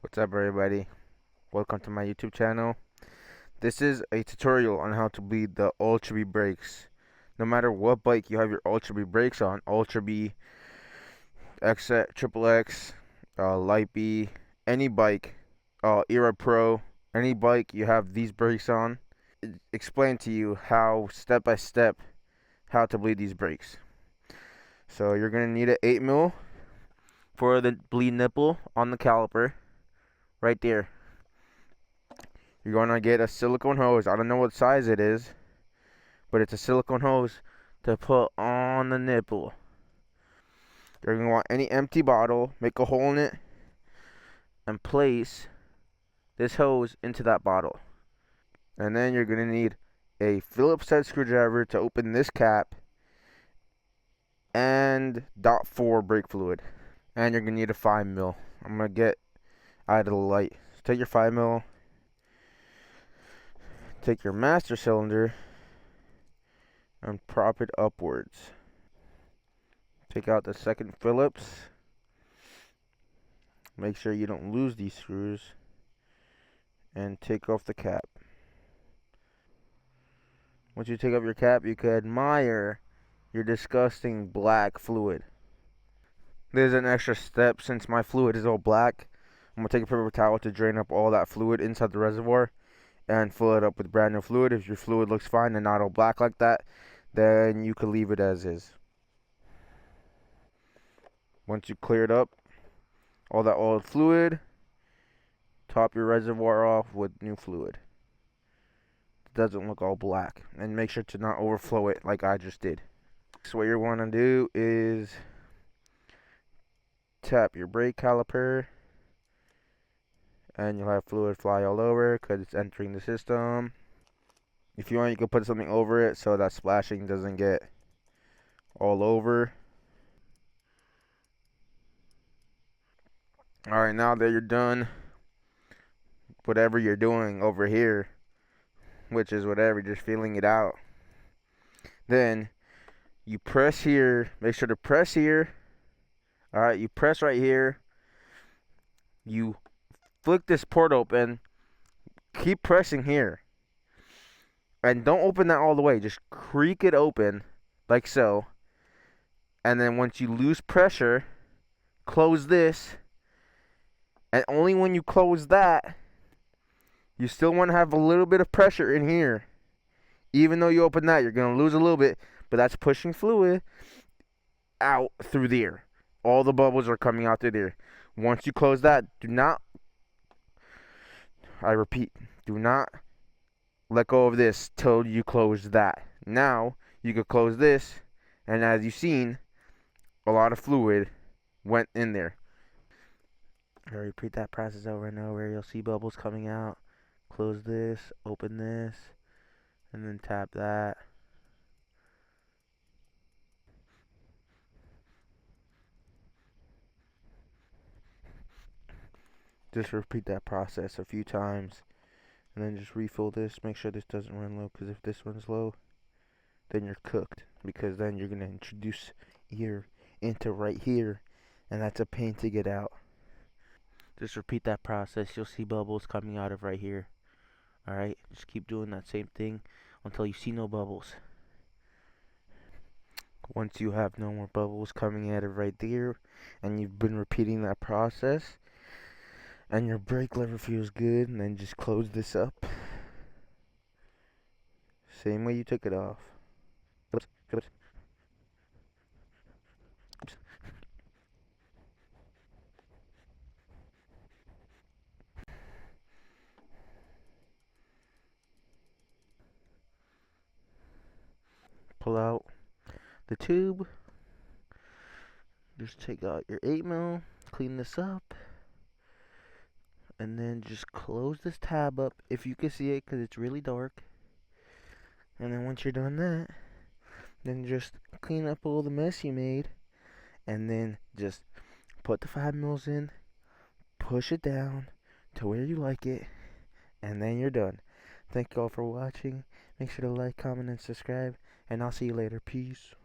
What's up, everybody? Welcome to my YouTube channel. This is a tutorial on how to bleed the Ultra B brakes. No matter what bike you have your Ultra B brakes on, Ultra B, X, Triple X, Light B, any bike, Era Pro, any bike you have these brakes on, explain to you how step by step how to bleed these brakes. So you're gonna need an 8mm for the bleed nipple on the caliper, right there. You're gonna get a silicone hose. I don't know what size it is, but it's a silicone hose to put on the nipple. You're gonna want any empty bottle, make a hole in it, and place this hose into that bottle. And then you're gonna need a Phillips head screwdriver to open this cap and .4 brake fluid. And you're gonna need a 5mm. I'm gonna get out of the light. So take your 5mm, take your master cylinder, and prop it upwards. Take out the second Phillips. Make sure you don't lose these screws. And take off the cap. Once you take off your cap, you can admire your disgusting black fluid. There's an extra step since my fluid is all black. I'm going to take a paper towel to drain up all that fluid inside the reservoir and fill it up with brand new fluid. If your fluid looks fine and not all black like that, then you can leave it as is. Once you cleared up all that old fluid, top your reservoir off with new fluid. It doesn't look all black. And make sure to not overflow it like I just did. So what you want to do is tap your brake caliper, and you'll have fluid fly all over because it's entering the system. If you want, you can put something over it so that splashing doesn't get all over. Alright, now that you're done whatever you're doing over here, which is whatever, just feeling it out, then you press here. Make sure to press here. Alright, you press right here. You flick this port open. Keep pressing here. And don't open that all the way. Just creak it open like so. And then once you lose pressure, close this. And only when you close that, you still want to have a little bit of pressure in here. Even though you open that, you're going to lose a little bit. But that's pushing fluid out through there. All the bubbles are coming out through there. Once you close that, do not, I repeat, do not let go of this till you close that. Now, you could close this, and as you've seen, a lot of fluid went in there. I repeat that process over and over. You'll see bubbles coming out. Close this, open this, and then tap that. Just repeat that process a few times, and then just refill this. Make sure this doesn't run low, because if this runs low, then you're cooked, because then you're going to introduce air into right here, and that's a pain to get out. Just repeat that process. You'll see bubbles coming out of right here. Alright, just keep doing that same thing until you see no bubbles. Once you have no more bubbles coming out of right there, and you've been repeating that process, and your brake lever feels good, and then just close this up. Same way you took it off. Phillips. Oops. Pull out the tube. Just take out your 8mm, clean this up, and then just close this tab up if you can see it, because it's really dark. And then once you're done that, then just clean up all the mess you made, and then just put the 5mm in, push it down to where you like it, and then you're done. Thank you all for watching. Make sure to like, comment, and subscribe, and I'll see you later. Peace.